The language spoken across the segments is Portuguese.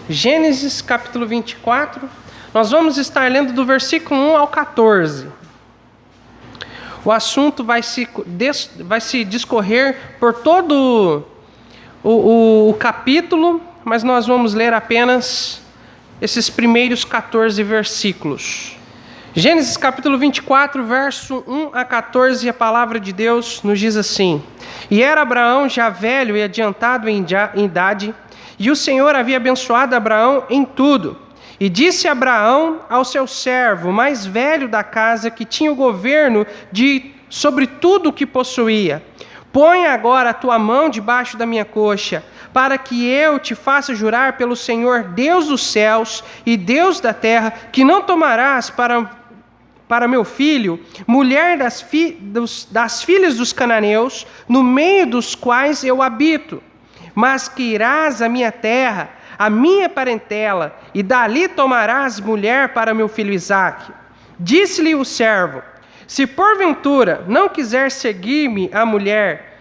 Gênesis capítulo 24, nós vamos estar lendo do versículo 1 ao 14. O assunto vai se discorrer por todo o capítulo, mas nós vamos ler apenas esses primeiros 14 versículos. Gênesis capítulo 24, verso 1 a 14, a palavra de Deus nos diz assim: E era Abraão já velho e adiantado em idade, e o Senhor havia abençoado Abraão em tudo. E disse Abraão ao seu servo, mais velho da casa, que tinha o governo sobre tudo o que possuía: Põe agora a tua mão debaixo da minha coxa, para que eu te faça jurar pelo Senhor, Deus dos céus e Deus da terra, que não tomarás para meu filho mulher das filhas dos cananeus, no meio dos quais eu habito, mas que irás à minha terra, à minha parentela, e dali tomarás mulher para meu filho Isaque. Disse-lhe o servo: Se porventura não quiser seguir-me a mulher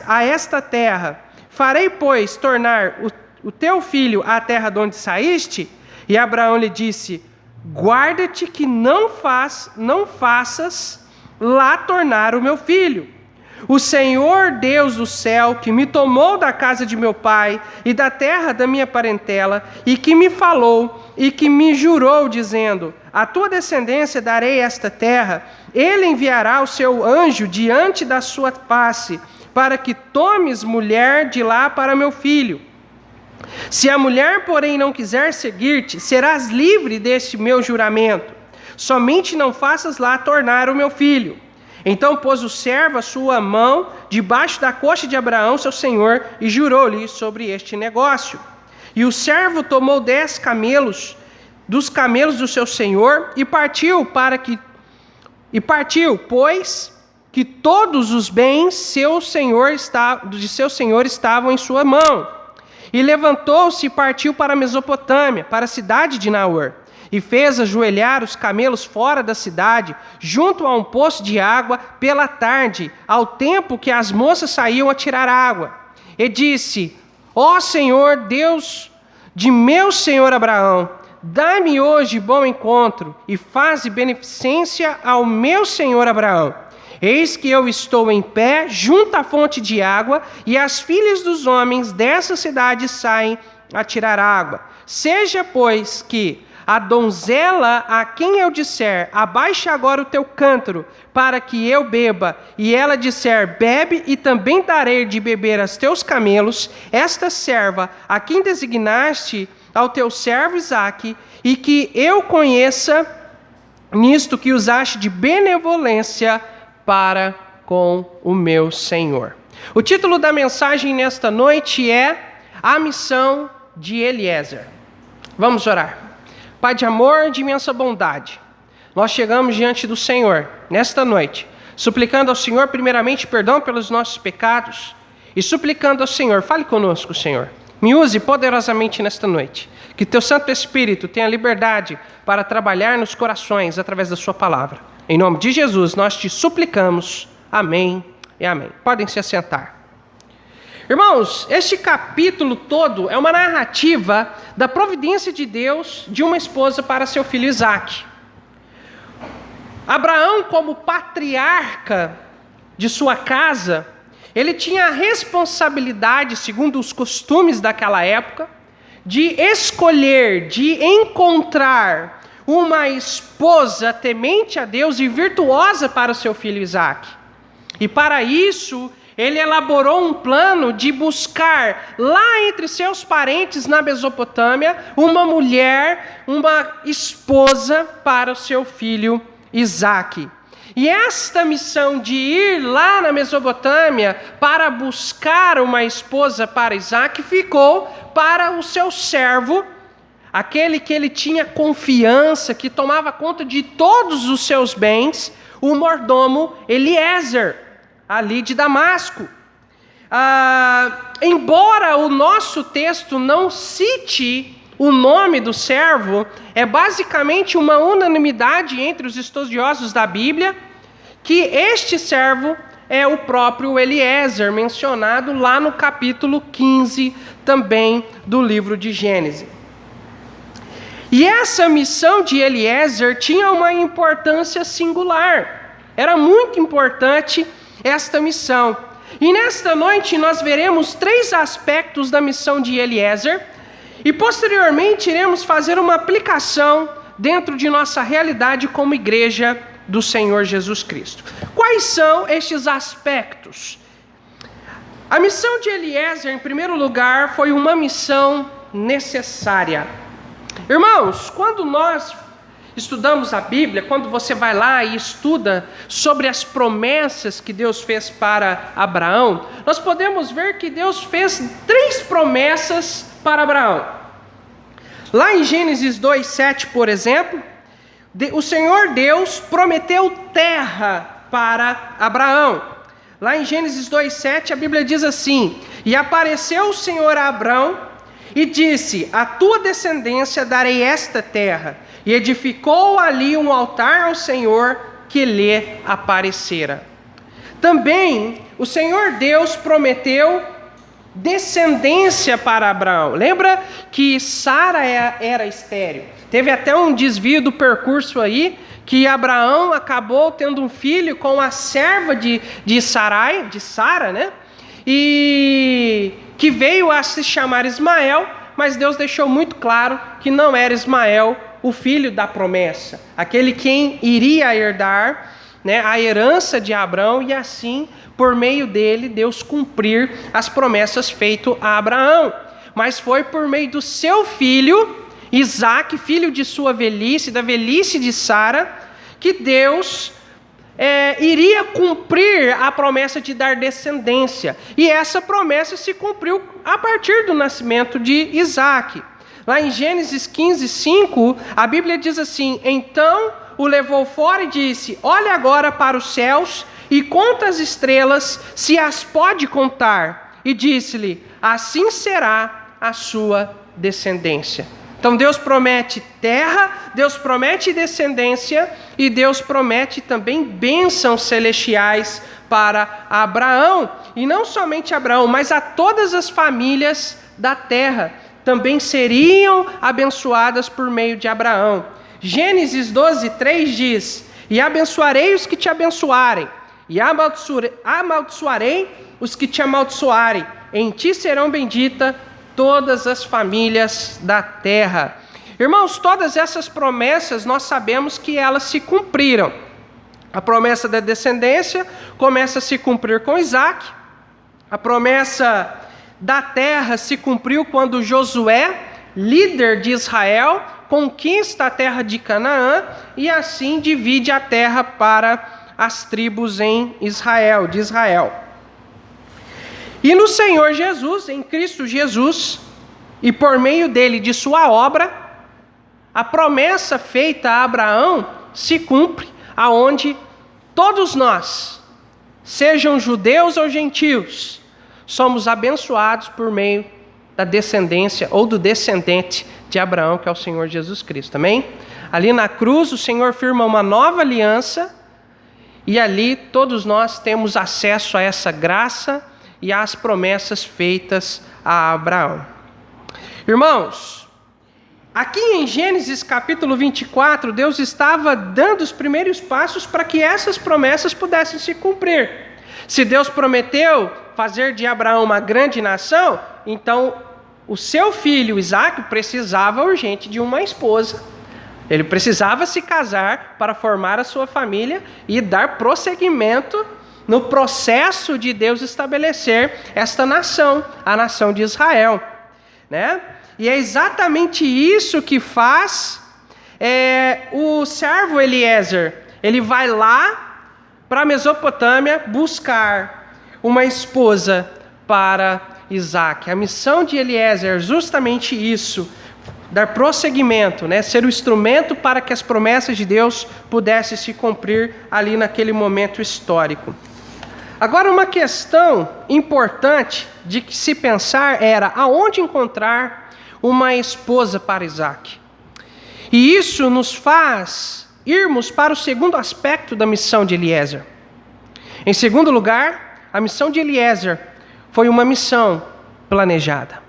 a esta terra, farei, pois, tornar o teu filho à terra de onde saíste? E Abraão lhe disse: Guarda-te que não faças lá tornar o meu filho. O Senhor Deus do céu, que me tomou da casa de meu pai e da terra da minha parentela, e que me falou e que me jurou, dizendo: A tua descendência darei esta terra, ele enviará o seu anjo diante da sua face, para que tomes mulher de lá para meu filho. Se a mulher, porém, não quiser seguir-te, serás livre deste meu juramento. Somente não faças lá tornar o meu filho. Então pôs o servo a sua mão debaixo da coxa de Abraão, seu senhor, e jurou-lhe sobre este negócio. E o servo tomou 10 camelos dos camelos do seu senhor e partiu, pois que todos os bens de seu senhor estavam em sua mão. E levantou-se e partiu para a Mesopotâmia, para a cidade de Naor. E fez ajoelhar os camelos fora da cidade, junto a um poço de água, pela tarde, ao tempo que as moças saíam a tirar água. E disse: Ó Senhor, Deus de meu senhor Abraão, dá-me hoje bom encontro, e faze beneficência ao meu senhor Abraão. Eis que eu estou em pé junto à fonte de água, e as filhas dos homens dessa cidade saem a tirar água. Seja, pois, que a donzela a quem eu disser: Abaixa agora o teu cântaro, para que eu beba, e ela disser: Bebe, e também darei de beber aos teus camelos, esta serva a quem designaste ao teu servo Isaque, e que eu conheça nisto que usaste de benevolência para com o meu Senhor. O título da mensagem nesta noite é A Missão de Eliezer. Vamos orar. Pai de amor, de imensa bondade, nós chegamos diante do Senhor nesta noite, suplicando ao Senhor primeiramente perdão pelos nossos pecados e suplicando ao Senhor: fale conosco, Senhor. Me use poderosamente nesta noite. Que teu Santo Espírito tenha liberdade para trabalhar nos corações através da sua palavra. Em nome de Jesus, nós te suplicamos. Amém e amém. Podem se assentar. Irmãos, este capítulo todo é uma narrativa da providência de Deus de uma esposa para seu filho Isaque. Abraão, como patriarca de sua casa, ele tinha a responsabilidade, segundo os costumes daquela época, de escolher, de encontrar uma esposa temente a Deus e virtuosa para o seu filho Isaque. E para isso, ele elaborou um plano de buscar lá entre seus parentes na Mesopotâmia uma mulher, uma esposa para o seu filho Isaque. E esta missão de ir lá na Mesopotâmia para buscar uma esposa para Isaque ficou para o seu servo, aquele que ele tinha confiança, que tomava conta de todos os seus bens, o mordomo Eliezer, ali de Damasco. Embora o nosso texto não cite o nome do servo é basicamente uma unanimidade entre os estudiosos da Bíblia, que este servo é o próprio Eliezer, mencionado lá no capítulo 15 também do livro de Gênesis. E essa missão de Eliezer tinha uma importância singular. Era muito importante esta missão. E nesta noite nós veremos 3 aspectos da missão de Eliezer e posteriormente iremos fazer uma aplicação dentro de nossa realidade como igreja do Senhor Jesus Cristo. Quais são estes aspectos? A missão de Eliezer, em primeiro lugar, foi uma missão necessária. Irmãos, quando nós estudamos a Bíblia, quando você vai lá e estuda sobre as promessas que Deus fez para Abraão, nós podemos ver que Deus fez 3 promessas para Abraão. Lá em Gênesis 2:7, por exemplo, o Senhor Deus prometeu terra para Abraão. Lá em Gênesis 2:7, a Bíblia diz assim: E apareceu o Senhor a Abraão e disse: A tua descendência darei esta terra. E edificou ali um altar ao Senhor que lhe aparecera. Também o Senhor Deus prometeu descendência para Abraão. Lembra que Sara era estéril? Teve até um desvio do percurso aí, que Abraão acabou tendo um filho com a serva de Sara, né? E que veio a se chamar Ismael, mas Deus deixou muito claro que não era Ismael o filho da promessa, aquele quem iria herdar, né, a herança de Abraão e assim, por meio dele, Deus cumprir as promessas feitas a Abraão. Mas foi por meio do seu filho, Isaque, filho de sua velhice, da velhice de Sara, que Deus iria cumprir a promessa de dar descendência. E essa promessa se cumpriu a partir do nascimento de Isaque. Lá em Gênesis 15:5, a Bíblia diz assim: Então o levou fora e disse: Olha agora para os céus e conta as estrelas, se as pode contar. E disse-lhe: Assim será a sua descendência. Então Deus promete terra, Deus promete descendência e Deus promete também bênçãos celestiais para Abraão. E não somente Abraão, mas a todas as famílias da terra também seriam abençoadas por meio de Abraão. Gênesis 12:3 diz: E abençoarei os que te abençoarem, e amaldiçoarei os que te amaldiçoarem. Em ti serão benditas todas as famílias da terra. Irmãos, todas essas promessas nós sabemos que elas se cumpriram. A promessa da descendência começa a se cumprir com Isaque. A promessa da terra se cumpriu quando Josué, líder de Israel, conquista a terra de Canaã e assim divide a terra para as tribos de Israel. E no Senhor Jesus, em Cristo Jesus, e por meio dele, de sua obra, a promessa feita a Abraão se cumpre, aonde todos nós, sejam judeus ou gentios, somos abençoados por meio da descendência ou do descendente de Abraão, que é o Senhor Jesus Cristo, amém? Ali na cruz o Senhor firma uma nova aliança e ali todos nós temos acesso a essa graça e às promessas feitas a Abraão. Irmãos, aqui em Gênesis capítulo 24, Deus estava dando os primeiros passos para que essas promessas pudessem se cumprir. Se Deus prometeu fazer de Abraão uma grande nação, então o seu filho Isaque precisava urgente de uma esposa. Ele precisava se casar para formar a sua família e dar prosseguimento no processo de Deus estabelecer esta nação, a nação de Israel, né? E é exatamente isso que faz o servo Eliezer. Ele vai lá para a Mesopotâmia buscar uma esposa para Isaque. A missão de Eliezer é justamente isso, dar prosseguimento, né? Ser o instrumento para que as promessas de Deus pudessem se cumprir ali naquele momento histórico. Agora, uma questão importante de que se pensar era aonde encontrar uma esposa para Isaque. E isso nos faz irmos para o segundo aspecto da missão de Eliezer. Em segundo lugar, a missão de Eliezer foi uma missão planejada.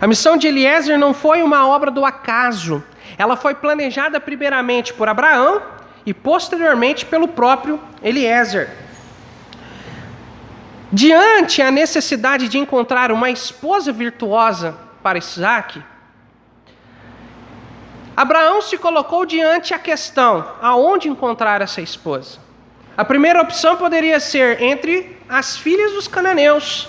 A missão de Eliezer não foi uma obra do acaso. Ela foi planejada primeiramente por Abraão e posteriormente pelo próprio Eliezer. Diante a necessidade de encontrar uma esposa virtuosa para Isaque, Abraão se colocou diante a questão: aonde encontrar essa esposa? A primeira opção poderia ser entre as filhas dos cananeus.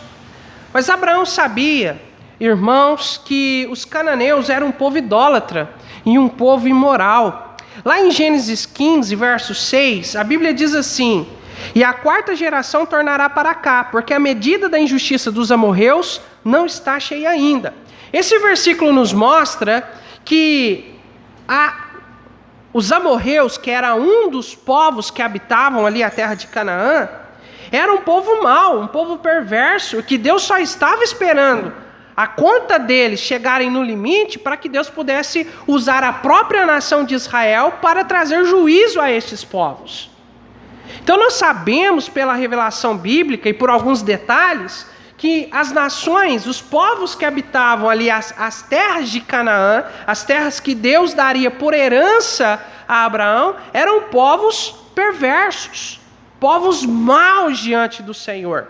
Mas Abraão sabia, irmãos, que os cananeus eram um povo idólatra e um povo imoral. Lá em Gênesis 15, verso 6, a Bíblia diz assim: e a quarta geração tornará para cá, porque a medida da injustiça dos amorreus não está cheia ainda. Esse versículo nos mostra que os amorreus, que era um dos povos que habitavam ali a terra de Canaã, era um povo mau, um povo perverso, que Deus só estava esperando a conta deles chegarem no limite para que Deus pudesse usar a própria nação de Israel para trazer juízo a estes povos. Então nós sabemos pela revelação bíblica e por alguns detalhes que as nações, os povos que habitavam ali as terras de Canaã, as terras que Deus daria por herança a Abraão, eram povos perversos, povos maus diante do Senhor.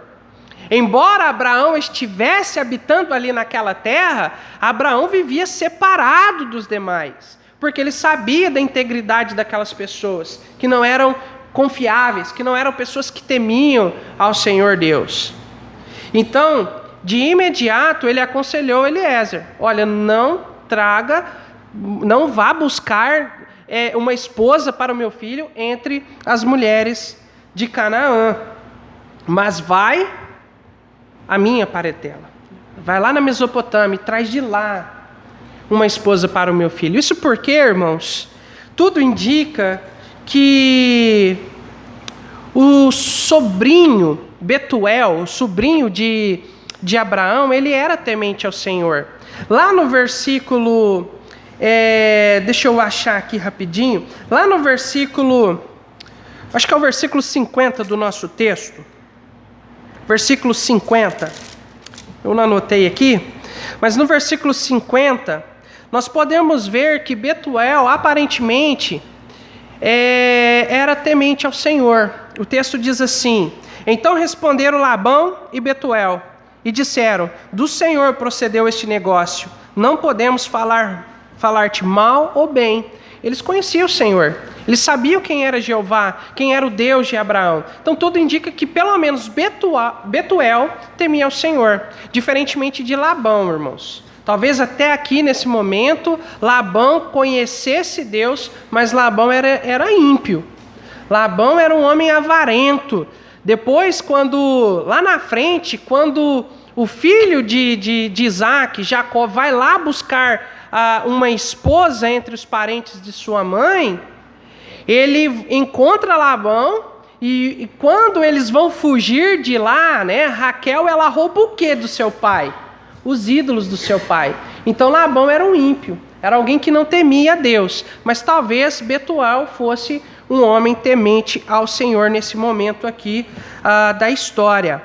Embora Abraão estivesse habitando ali naquela terra, Abraão vivia separado dos demais, porque ele sabia da integridade daquelas pessoas, que não eram confiáveis, que não eram pessoas que temiam ao Senhor Deus. Então, de imediato, ele aconselhou Eliezer: olha, não vá buscar uma esposa para o meu filho entre as mulheres de Canaã, mas vai a minha parentela. Vai lá na Mesopotâmia e traz de lá uma esposa para o meu filho. Isso porque, irmãos, tudo indica que o sobrinho Betuel, o sobrinho de Abraão, ele era temente ao Senhor. Lá no versículo, deixa eu achar aqui rapidinho, lá no versículo, acho que é o versículo 50 do nosso texto, versículo 50, eu não anotei aqui, mas no versículo 50, nós podemos ver que Betuel, aparentemente, era temente ao Senhor. O texto diz assim: então responderam Labão e Betuel e disseram: do Senhor procedeu este negócio, não podemos falar-te mal ou bem. Eles conheciam o Senhor, eles sabiam quem era Jeová, quem era o Deus de Abraão. Então tudo indica que pelo menos Betuel temia o Senhor, diferentemente de Labão, irmãos. Talvez até aqui nesse momento Labão conhecesse Deus, mas Labão era ímpio. Labão era um homem avarento. Depois, lá na frente, quando o filho de Isaque, Jacó, vai lá buscar uma esposa entre os parentes de sua mãe, ele encontra Labão e quando eles vão fugir de lá, né, Raquel, ela rouba o que do seu pai? Os ídolos do seu pai. Então Labão era um ímpio, era alguém que não temia a Deus, mas talvez Betuel fosse um homem temente ao Senhor nesse momento aqui da história.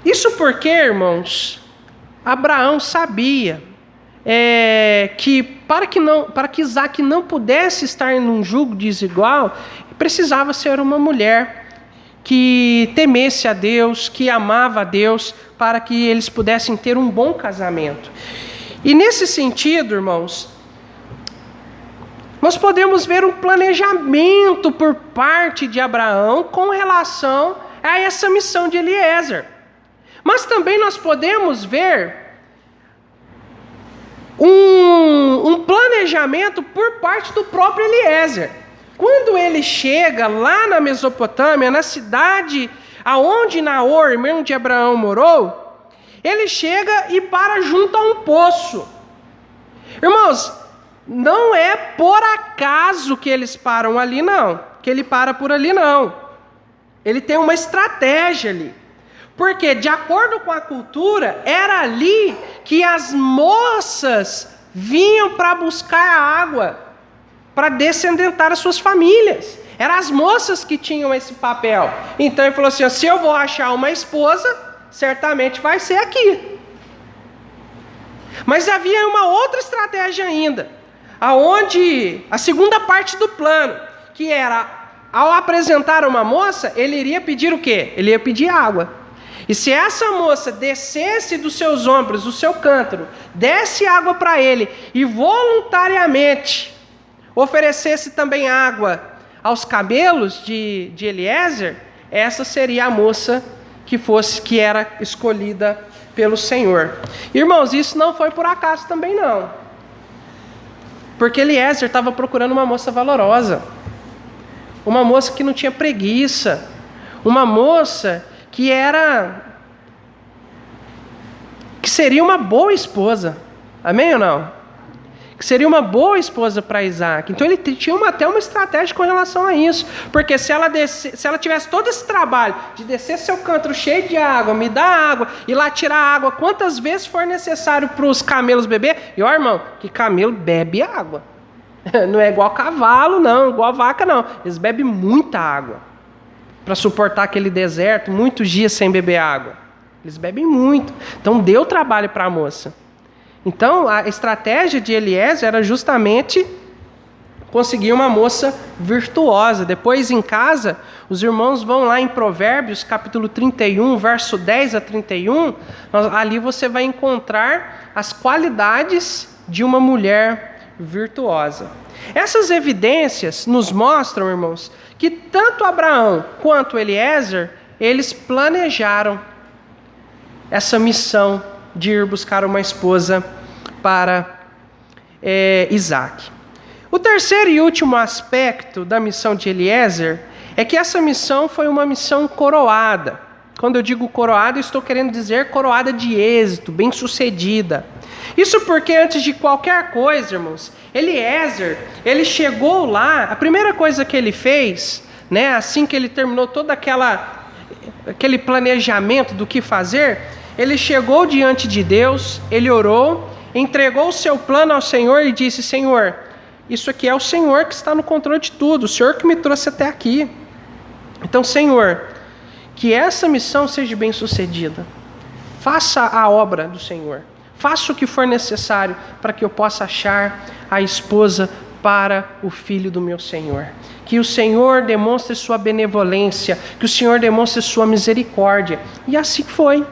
Isso porque, irmãos, Abraão sabia que para que Isaque não pudesse estar em um jugo desigual, precisava ser uma mulher que temesse a Deus, que amava a Deus, para que eles pudessem ter um bom casamento. E nesse sentido, irmãos, nós podemos ver um planejamento por parte de Abraão com relação a essa missão de Eliezer. Mas também nós podemos ver um planejamento por parte do próprio Eliezer. Quando ele chega lá na Mesopotâmia, na cidade aonde Naor, irmão de Abraão, morou, ele chega e para junto a um poço. Irmãos, não é por acaso que eles param ali, não. Que ele para por ali, não. Ele tem uma estratégia ali. Porque, de acordo com a cultura, era ali que as moças vinham para buscar a água, para descendentar as suas famílias. Eram as moças que tinham esse papel. Então ele falou assim, se eu vou achar uma esposa, certamente vai ser aqui. Mas havia uma outra estratégia ainda, aonde a segunda parte do plano, que era, ao apresentar uma moça, ele iria pedir o quê? Ele ia pedir água. E se essa moça descesse dos seus ombros, do seu cântaro, desse água para ele e voluntariamente oferecesse também água aos camelos de Eliezer, essa seria a moça que era escolhida pelo Senhor. Irmãos, isso não foi por acaso também não. Porque Eliezer estava procurando uma moça valorosa, uma moça que não tinha preguiça, uma moça que seria uma boa esposa. Amém ou não? Que seria uma boa esposa para Isaac. Então ele tinha até uma estratégia com relação a isso. Porque se ela tivesse todo esse trabalho de descer seu cântaro cheio de água, me dar água, e lá tirar água quantas vezes for necessário para os camelos beber. E ó, irmão, que camelo bebe água. Não é igual cavalo, não, igual vaca, não. Eles bebem muita água para suportar aquele deserto, muitos dias sem beber água. Eles bebem muito. Então deu trabalho para a moça. Então a estratégia de Eliezer era justamente conseguir uma moça virtuosa. Depois em casa, os irmãos vão lá em Provérbios, capítulo 31, verso 10 a 31. Ali você vai encontrar as qualidades de uma mulher virtuosa. Essas evidências nos mostram, irmãos, que tanto Abraão quanto Eliezer, eles planejaram essa missão de ir buscar uma esposa para Isaac. O terceiro e último aspecto da missão de Eliezer é que essa missão foi uma missão coroada. Quando eu digo coroada, eu estou querendo dizer coroada de êxito, bem-sucedida. Isso porque antes de qualquer coisa, irmãos, Eliezer, ele chegou lá, a primeira coisa que ele fez, né, assim que ele terminou todo aquele planejamento do que fazer, ele chegou diante de Deus, ele orou, entregou o seu plano ao Senhor e disse, Senhor, isso aqui é o Senhor que está no controle de tudo, o Senhor que me trouxe até aqui. Então, Senhor, que essa missão seja bem sucedida. Faça a obra do Senhor. Faça o que for necessário para que eu possa achar a esposa para o filho do meu Senhor. Que o Senhor demonstre sua benevolência, que o Senhor demonstre sua misericórdia. E assim foi.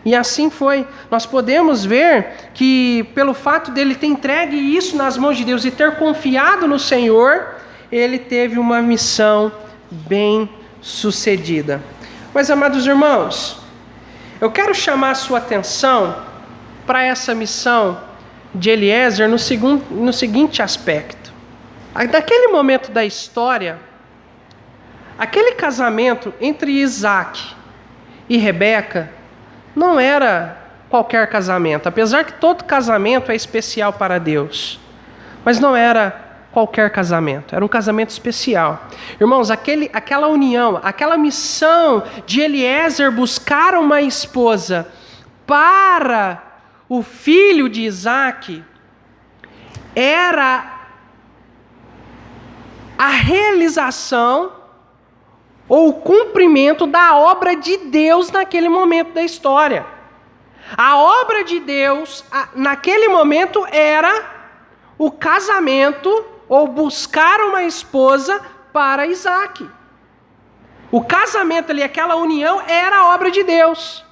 E assim foi. Nós podemos ver que pelo fato dele ter entregue isso nas mãos de Deus e ter confiado no Senhor, ele teve uma missão bem sucedida. Mas, amados irmãos, eu quero chamar a sua atenção para essa missão de Eliezer no seguinte aspecto. Naquele momento da história, aquele casamento entre Isaac e Rebeca não era qualquer casamento, apesar que todo casamento é especial para Deus, mas não era qualquer casamento, era um casamento especial. Irmãos, aquela união, aquela missão de Eliezer buscar uma esposa para o filho de Isaac era a realização ou o cumprimento da obra de Deus naquele momento da história. A obra de Deus naquele momento era o casamento ou buscar uma esposa para Isaac. O casamento ali, aquela união, era a obra de Deus.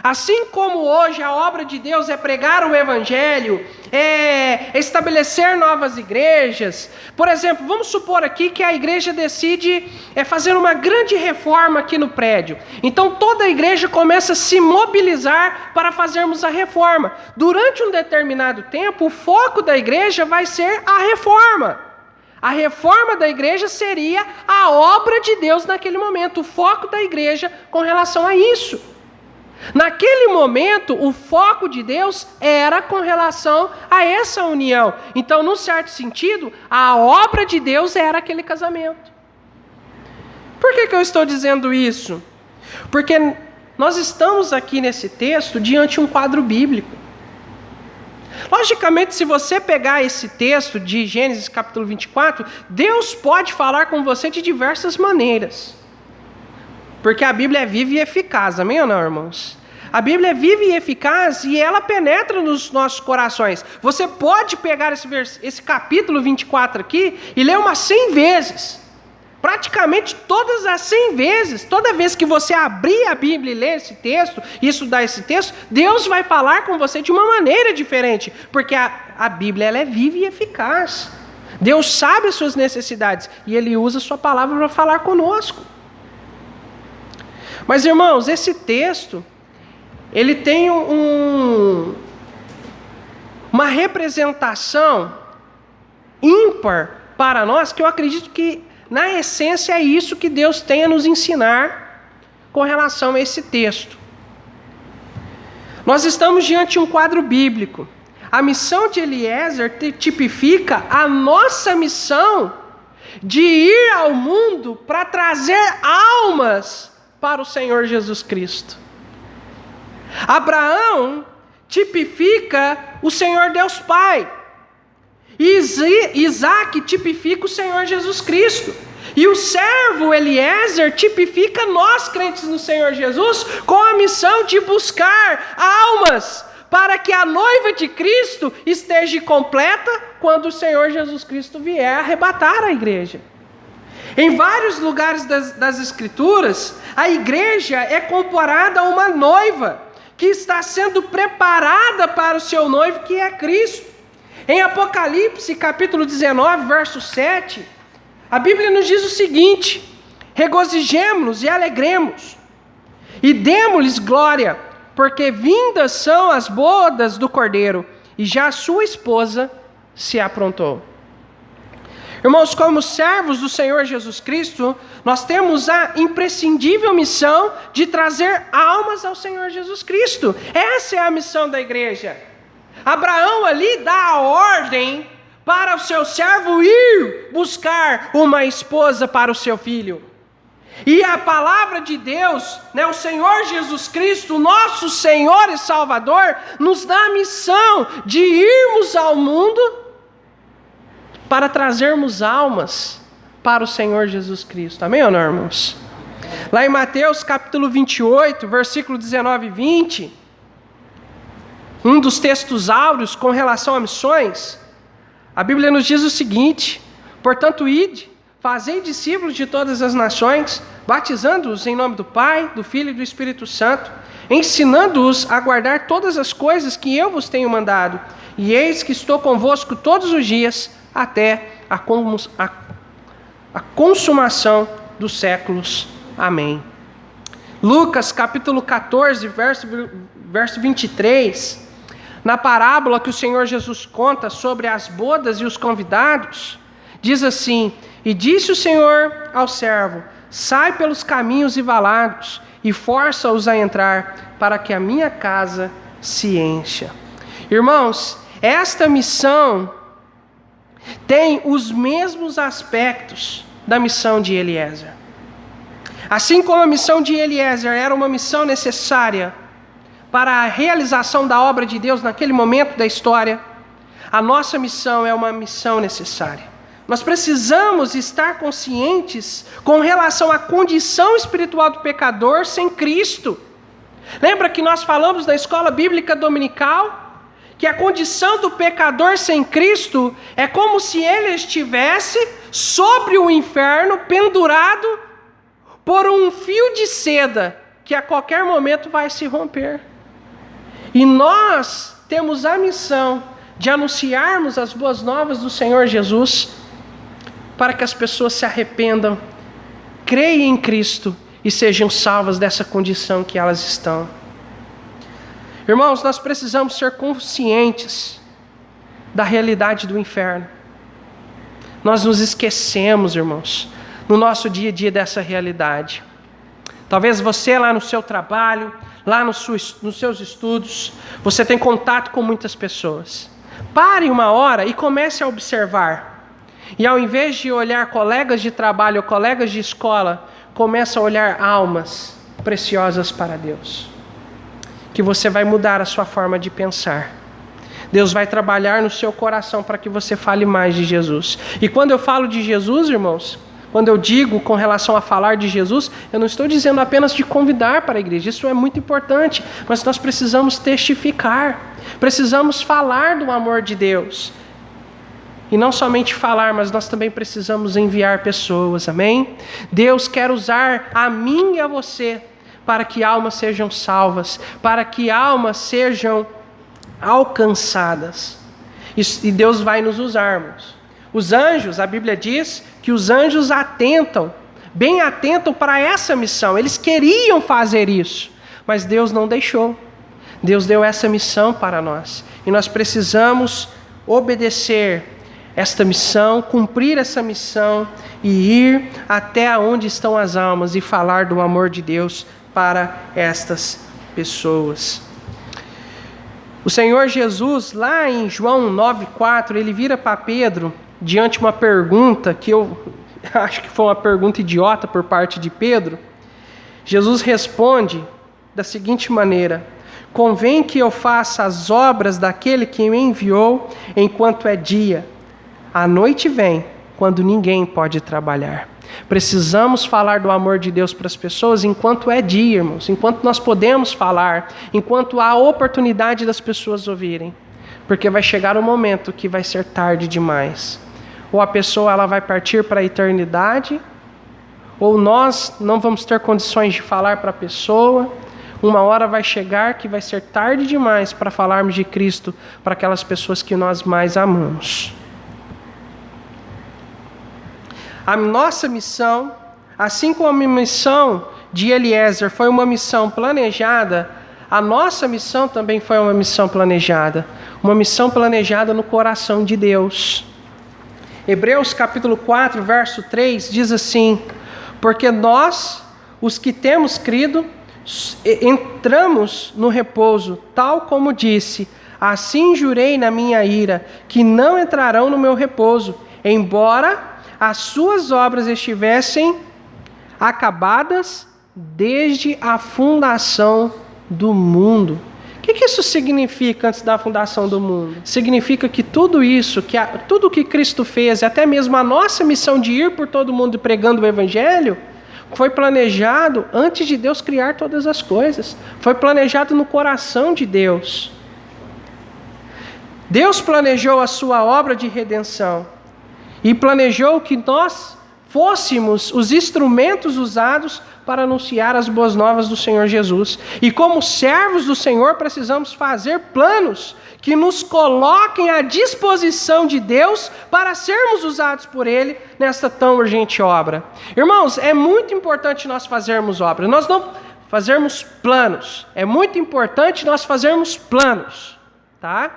Assim como hoje a obra de Deus é pregar o Evangelho, é estabelecer novas igrejas. Por exemplo, vamos supor aqui que a igreja decide fazer uma grande reforma aqui no prédio. Então toda a igreja começa a se mobilizar para fazermos a reforma. Durante um determinado tempo, o foco da igreja vai ser a reforma. A reforma da igreja seria a obra de Deus naquele momento, o foco da igreja com relação a isso. Naquele momento, o foco de Deus era com relação a essa união. Então, num certo sentido, a obra de Deus era aquele casamento. Por que eu estou dizendo isso? Porque nós estamos aqui nesse texto diante de um quadro bíblico. Logicamente, se você pegar esse texto de Gênesis capítulo 24, Deus pode falar com você de diversas maneiras. Porque a Bíblia é viva e eficaz, amém ou não, irmãos? A Bíblia é viva e eficaz e ela penetra nos nossos corações. Você pode pegar esse capítulo 24 aqui e ler umas 100 vezes. Praticamente todas as 100 vezes, toda vez que você abrir a Bíblia e ler esse texto, e estudar esse texto, Deus vai falar com você de uma maneira diferente. Porque a Bíblia ela é viva e eficaz. Deus sabe as suas necessidades e Ele usa a sua palavra para falar conosco. Mas, irmãos, esse texto, ele tem uma representação ímpar para nós, que eu acredito que, na essência, é isso que Deus tem a nos ensinar com relação a esse texto. Nós estamos diante de um quadro bíblico. A missão de Eliezer tipifica a nossa missão de ir ao mundo para trazer almas para o Senhor Jesus Cristo. Abraão tipifica o Senhor Deus Pai. Isaac tipifica o Senhor Jesus Cristo. E o servo Eliezer tipifica nós, crentes no Senhor Jesus, com a missão de buscar almas para que a noiva de Cristo esteja completa quando o Senhor Jesus Cristo vier arrebatar a igreja. Em vários lugares das Escrituras, a igreja é comparada a uma noiva que está sendo preparada para o seu noivo, que é Cristo. Em Apocalipse, capítulo 19, verso 7, a Bíblia nos diz o seguinte: regozijemo-nos e alegremos, e demo-lhes glória, porque vindas são as bodas do Cordeiro, e já a sua esposa se aprontou. Irmãos, como servos do Senhor Jesus Cristo, nós temos a imprescindível missão de trazer almas ao Senhor Jesus Cristo. Essa é a missão da igreja. Abraão ali dá a ordem para o seu servo ir buscar uma esposa para o seu filho. E a palavra de Deus, o Senhor Jesus Cristo, nosso Senhor e Salvador, nos dá a missão de irmos ao mundo para trazermos almas para o Senhor Jesus Cristo. Amém ou não, irmãos? Lá em Mateus capítulo 28, versículo 19 e 20, um dos textos áureos com relação a missões, a Bíblia nos diz o seguinte: portanto, ide, fazei discípulos de todas as nações, batizando-os em nome do Pai, do Filho e do Espírito Santo, ensinando-os a guardar todas as coisas que eu vos tenho mandado. E eis que estou convosco todos os dias, até a consumação dos séculos. Amém. Lucas capítulo 14, verso 23, na parábola que o Senhor Jesus conta sobre as bodas e os convidados, diz assim: e disse o Senhor ao servo: sai pelos caminhos e valados, e força-os a entrar, para que a minha casa se encha. Irmãos, esta missão tem os mesmos aspectos da missão de Eliezer. Assim como a missão de Eliezer era uma missão necessária para a realização da obra de Deus naquele momento da história, a nossa missão é uma missão necessária. Nós precisamos estar conscientes com relação à condição espiritual do pecador sem Cristo. Lembra que nós falamos na escola bíblica dominical que a condição do pecador sem Cristo é como se ele estivesse sobre o inferno, pendurado por um fio de seda que a qualquer momento vai se romper. E nós temos a missão de anunciarmos as boas novas do Senhor Jesus, para que as pessoas se arrependam, creiam em Cristo e sejam salvas dessa condição que elas estão. Irmãos, nós precisamos ser conscientes da realidade do inferno. Nós nos esquecemos, irmãos, no nosso dia a dia dessa realidade. Talvez você lá no seu trabalho, lá nos seus estudos, você tem contato com muitas pessoas. Pare uma hora e comece a observar. E ao invés de olhar colegas de trabalho ou colegas de escola, comece a olhar almas preciosas para Deus. Que você vai mudar a sua forma de pensar. Deus vai trabalhar no seu coração para que você fale mais de Jesus. E quando eu falo de Jesus, irmãos, quando eu digo com relação a falar de Jesus, eu não estou dizendo apenas de convidar para a igreja, isso é muito importante, mas nós precisamos testificar, precisamos falar do amor de Deus. E não somente falar, mas nós também precisamos enviar pessoas, amém? Deus quer usar a mim e a você para que almas sejam salvas, para que almas sejam alcançadas. E Deus vai nos usar, irmãos. Os anjos, a Bíblia diz que os anjos bem atentam para essa missão. Eles queriam fazer isso, mas Deus não deixou. Deus deu essa missão para nós. E nós precisamos obedecer esta missão, cumprir essa missão e ir até onde estão as almas e falar do amor de Deus para estas pessoas. O Senhor Jesus, lá em João 9,4, ele vira para Pedro diante de uma pergunta que eu acho que foi uma pergunta idiota por parte de Pedro. Jesus responde da seguinte maneira: convém que eu faça as obras daquele que me enviou enquanto é dia. A noite vem, quando ninguém pode trabalhar. Precisamos falar do amor de Deus para as pessoas enquanto é dia, irmãos, enquanto nós podemos falar, enquanto há oportunidade das pessoas ouvirem, porque vai chegar um momento que vai ser tarde demais. Ou a pessoa ela vai partir para a eternidade, ou nós não vamos ter condições de falar para a pessoa. Uma hora vai chegar que vai ser tarde demais para falarmos de Cristo para aquelas pessoas que nós mais amamos. A nossa missão, assim como a missão de Eliezer foi uma missão planejada, a nossa missão também foi uma missão planejada no coração de Deus. Hebreus capítulo 4, verso 3 diz assim: porque nós, os que temos crido, entramos no repouso, tal como disse, assim jurei na minha ira, que não entrarão no meu repouso, embora as suas obras estivessem acabadas desde a fundação do mundo. O que isso significa antes da fundação do mundo? Significa que tudo isso, tudo que Cristo fez, até mesmo a nossa missão de ir por todo mundo pregando o Evangelho, foi planejado antes de Deus criar todas as coisas. Foi planejado no coração de Deus. Deus planejou a sua obra de redenção e planejou que nós fôssemos os instrumentos usados para anunciar as boas novas do Senhor Jesus. E como servos do Senhor, precisamos fazer planos que nos coloquem à disposição de Deus para sermos usados por Ele nesta tão urgente obra. Irmãos, é muito importante nós fazermos obra. Nós não fazermos planos. É muito importante nós fazermos planos, tá?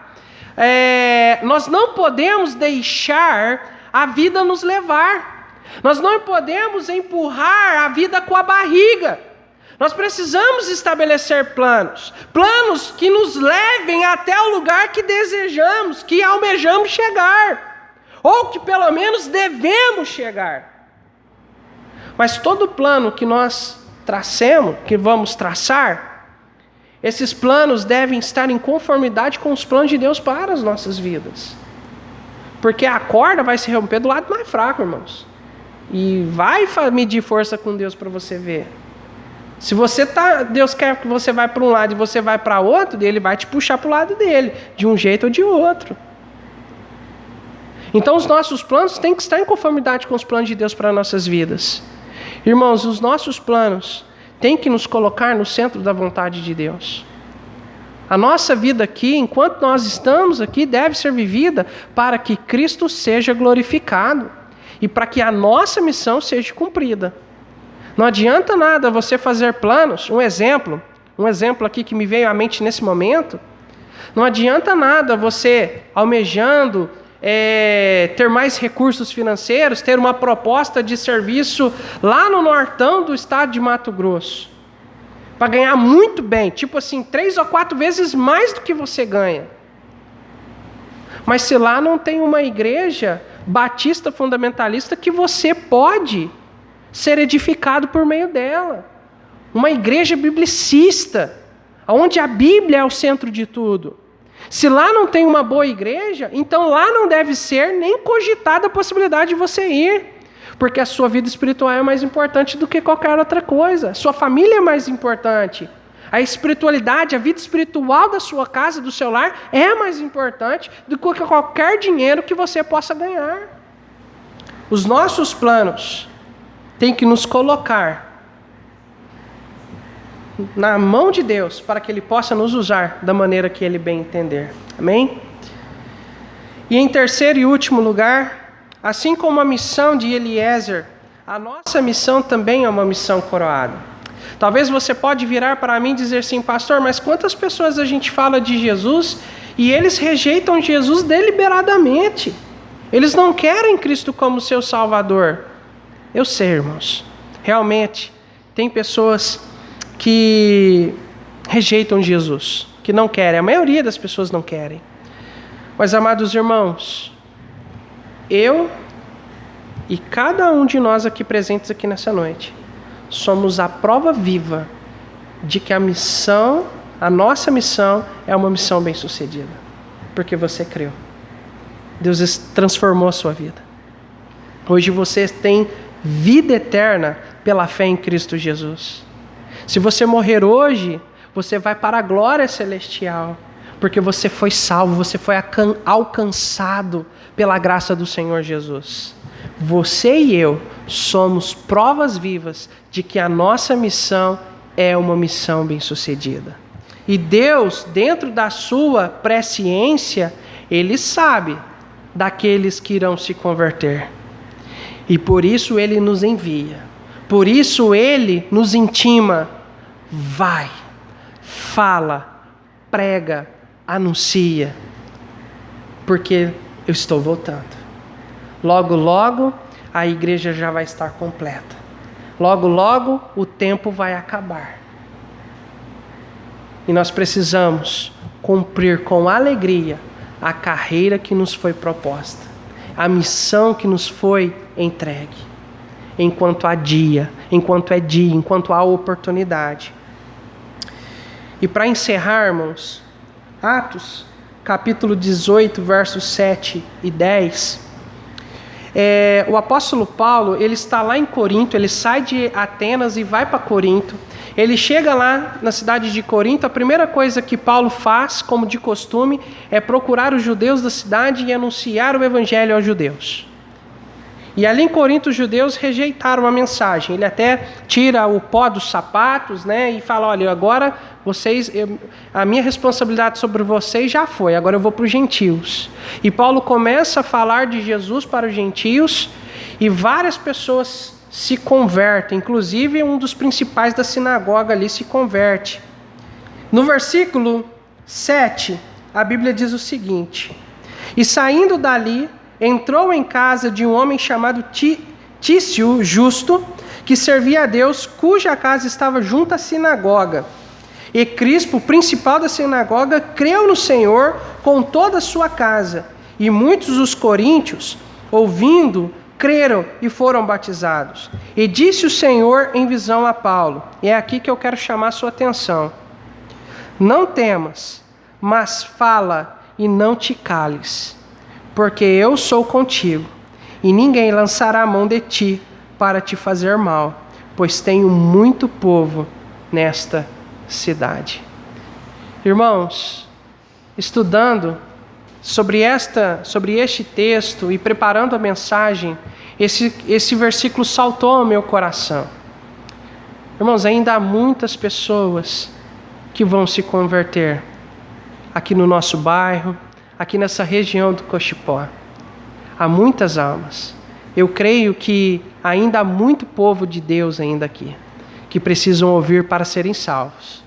Nós não podemos deixar a vida nos levar. Nós não podemos empurrar a vida com a barriga. Nós precisamos estabelecer planos. Planos que nos levem até o lugar que desejamos, que almejamos chegar. Ou que pelo menos devemos chegar. Mas todo plano que nós tracemos, que vamos traçar, esses planos devem estar em conformidade com os planos de Deus para as nossas vidas. Porque a corda vai se romper do lado mais fraco, irmãos. E vai medir força com Deus para você ver. Se Deus quer que você vá para um lado e você vai para outro, Ele vai te puxar para o lado dele, de um jeito ou de outro. Então os nossos planos têm que estar em conformidade com os planos de Deus para nossas vidas. Irmãos, os nossos planos têm que nos colocar no centro da vontade de Deus. A nossa vida aqui, enquanto nós estamos aqui, deve ser vivida para que Cristo seja glorificado e para que a nossa missão seja cumprida. Não adianta nada você fazer planos, um exemplo aqui que me veio à mente nesse momento, não adianta nada você almejando ter mais recursos financeiros, ter uma proposta de serviço lá no nortão do estado de Mato Grosso, para ganhar muito bem, tipo assim, 3 ou 4 vezes mais do que você ganha. Mas se lá não tem uma igreja batista fundamentalista que você pode ser edificado por meio dela. uma igreja biblicista, onde a Bíblia é o centro de tudo. Se lá não tem uma boa igreja, então lá não deve ser nem cogitada a possibilidade de você ir, porque a sua vida espiritual é mais importante do que qualquer outra coisa. Sua família é mais importante. A espiritualidade, a vida espiritual da sua casa, do seu lar, é mais importante do que qualquer dinheiro que você possa ganhar. Os nossos planos têm que nos colocar na mão de Deus, para que Ele possa nos usar da maneira que Ele bem entender. Amém? E em terceiro e último lugar, assim como a missão de Eliezer, a nossa missão também é uma missão coroada. Talvez você pode virar para mim e dizer assim, pastor, mas quantas pessoas a gente fala de Jesus e eles rejeitam Jesus deliberadamente? Eles não querem Cristo como seu Salvador. Eu sei, irmãos, realmente tem pessoas que rejeitam Jesus, que não querem. A maioria das pessoas não querem. Mas, amados irmãos, eu e cada um de nós aqui presentes aqui nessa noite, somos a prova viva de que a nossa missão é uma missão bem-sucedida. Porque você creu. Deus transformou a sua vida. Hoje você tem vida eterna pela fé em Cristo Jesus. Se você morrer hoje, você vai para a glória celestial, porque você foi salvo, você foi alcançado pela graça do Senhor Jesus. Você e eu somos provas vivas de que a nossa missão é uma missão bem-sucedida. E Deus, dentro da sua presciência, Ele sabe daqueles que irão se converter. E por isso Ele nos envia. Por isso Ele nos intima. Vai, fala, prega, anuncia, porque eu estou voltando. Logo, logo, a igreja já vai estar completa. Logo, logo, o tempo vai acabar. E nós precisamos cumprir com alegria a carreira que nos foi proposta, a missão que nos foi entregue. Enquanto há dia, enquanto há oportunidade. E para encerrarmos, Atos, capítulo 18, versos 7 e 10, o apóstolo Paulo, ele está lá em Corinto, ele sai de Atenas e vai para Corinto. Ele chega lá na cidade de Corinto, a primeira coisa que Paulo faz, como de costume, é procurar os judeus da cidade e anunciar o evangelho aos judeus. E ali em Corinto os judeus rejeitaram a mensagem. Ele até tira o pó dos sapatos, né, e fala, olha, agora a minha responsabilidade sobre vocês já foi, agora eu vou para os gentios. E Paulo começa a falar de Jesus para os gentios e várias pessoas se convertem, inclusive um dos principais da sinagoga ali se converte. No versículo 7, a Bíblia diz o seguinte: e saindo dali, entrou em casa de um homem chamado Tício Justo, que servia a Deus, cuja casa estava junto à sinagoga. E Crispo, principal da sinagoga, creu no Senhor com toda a sua casa. E muitos dos coríntios, ouvindo, creram e foram batizados. E disse o Senhor em visão a Paulo, e é aqui que eu quero chamar a sua atenção: não temas, mas fala e não te cales, porque eu sou contigo, e ninguém lançará a mão de ti para te fazer mal, pois tenho muito povo nesta cidade. Irmãos, estudando sobre este texto e preparando a mensagem, esse versículo saltou ao meu coração. Irmãos, ainda há muitas pessoas que vão se converter aqui no nosso bairro, aqui nessa região do Cochipó. Há muitas almas. Eu creio que ainda há muito povo de Deus ainda aqui, que precisam ouvir para serem salvos.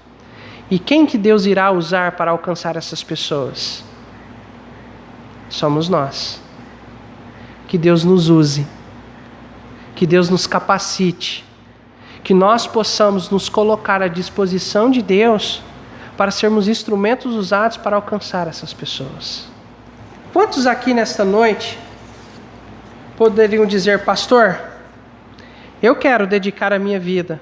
E quem que Deus irá usar para alcançar essas pessoas? Somos nós. Que Deus nos use, que Deus nos capacite, que nós possamos nos colocar à disposição de Deus para sermos instrumentos usados para alcançar essas pessoas. Quantos aqui nesta noite poderiam dizer: pastor, eu quero dedicar a minha vida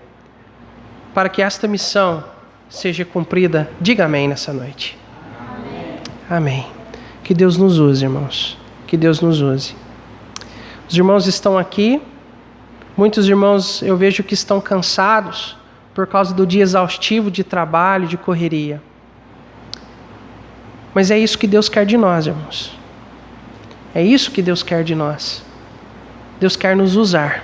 para que esta missão seja cumprida. Diga amém nessa noite. Amém. Amém. Que Deus nos use, irmãos. Que Deus nos use. Os irmãos estão aqui. Muitos irmãos eu vejo que estão cansados por causa do dia exaustivo de trabalho, de correria. Mas é isso que Deus quer de nós, irmãos. É isso que Deus quer de nós. Deus quer nos usar.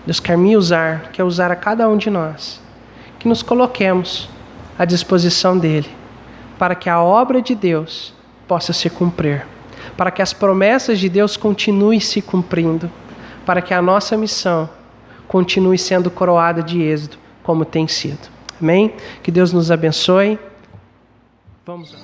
Deus quer me usar, quer usar a cada um de nós. Que nos coloquemos à disposição dEle, para que a obra de Deus possa se cumprir, para que as promessas de Deus continuem se cumprindo, para que a nossa missão continue sendo coroada de êxito, como tem sido. Amém? Que Deus nos abençoe. Vamos lá.